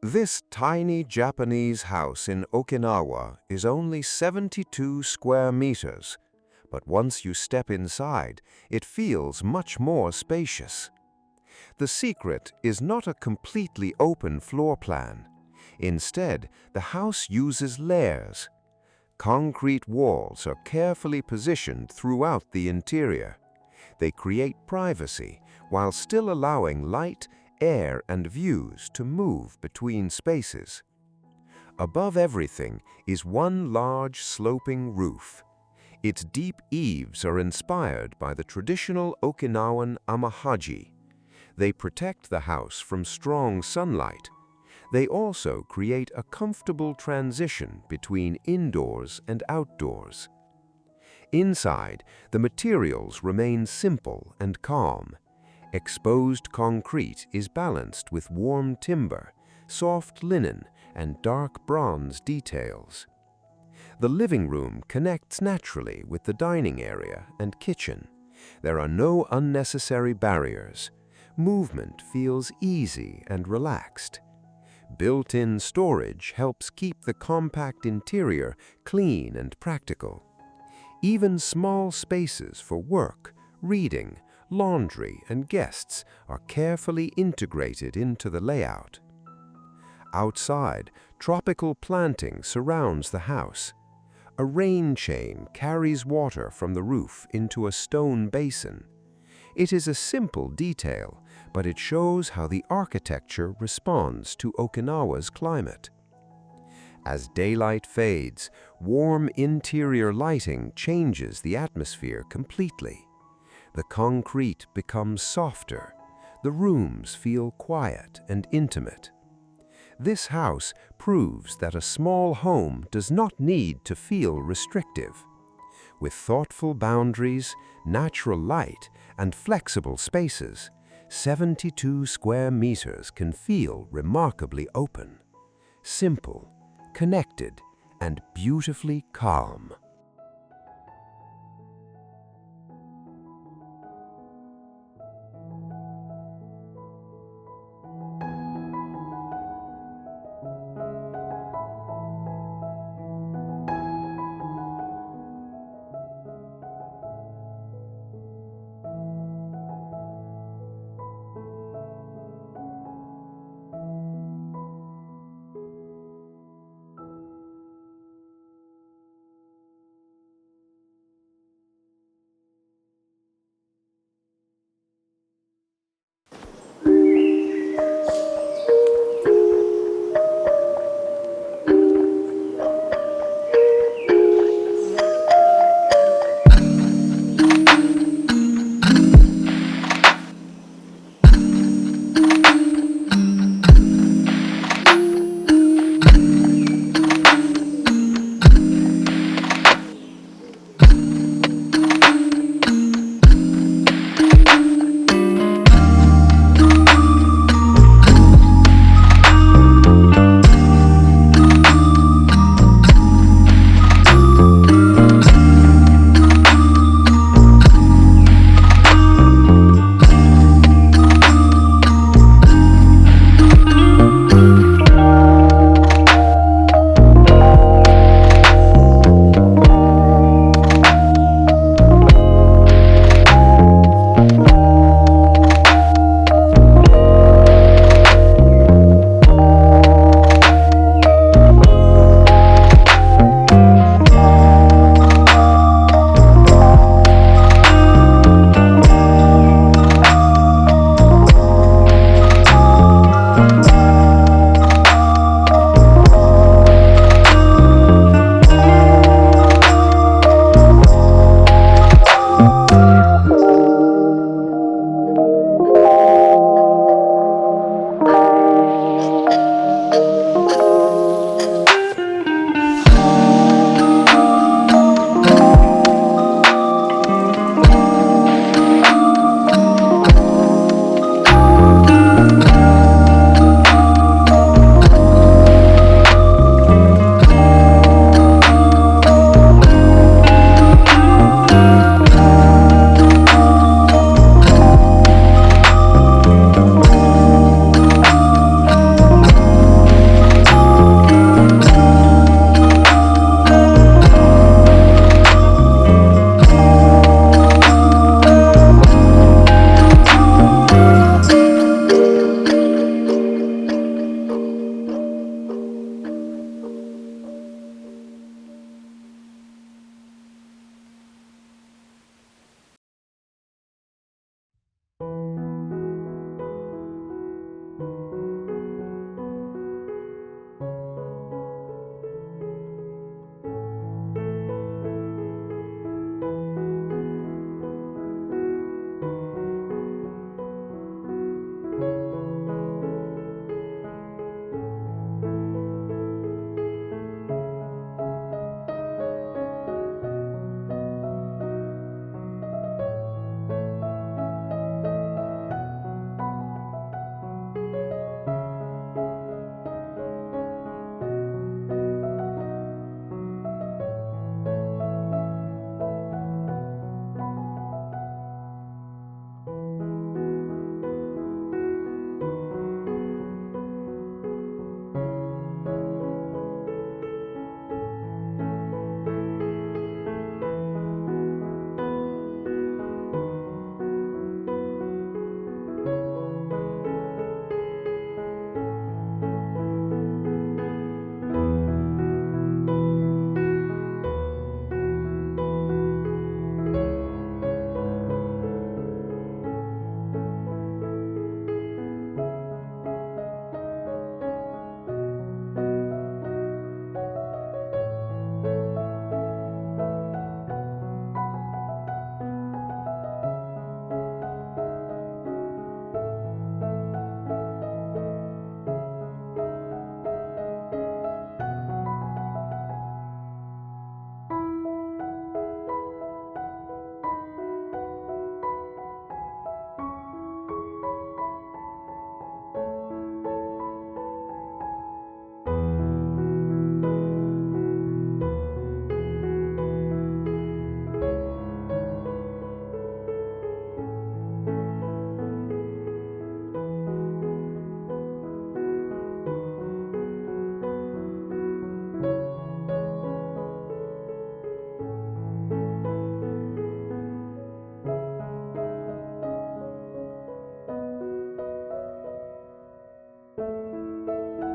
This tiny Japanese house in Okinawa is only 72 square meters, but once you step inside, it feels much more spacious. The secret is not a completely open floor plan. Instead, the house uses layers. Concrete walls are carefully positioned throughout the interior. They create privacy while still allowing light, air, and views to move between spaces. Above everything is one large sloping roof. Its deep eaves are inspired by the traditional Okinawan amahaji. They protect the house from strong sunlight. They also create a comfortable transition between indoors and outdoors. Inside, the materials remain simple and calm. Exposed concrete is balanced with warm timber, soft linen, and dark bronze details. The living room connects naturally with the dining area and kitchen. There are no unnecessary barriers. Movement feels easy and relaxed. Built-in storage helps keep the compact interior clean and practical. Even small spaces for work, reading, laundry, and guests are carefully integrated into the layout. Outside, tropical planting surrounds the house. A rain chain carries water from the roof into a stone basin. It is a simple detail, but it shows how the architecture responds to Okinawa's climate. As daylight fades, warm interior lighting changes the atmosphere completely. The concrete becomes softer. The rooms feel quiet and intimate. This house proves that a small home does not need to feel restrictive. With thoughtful boundaries, natural light, and flexible spaces, 72 square meters can feel remarkably open, simple, connected, and beautifully calm.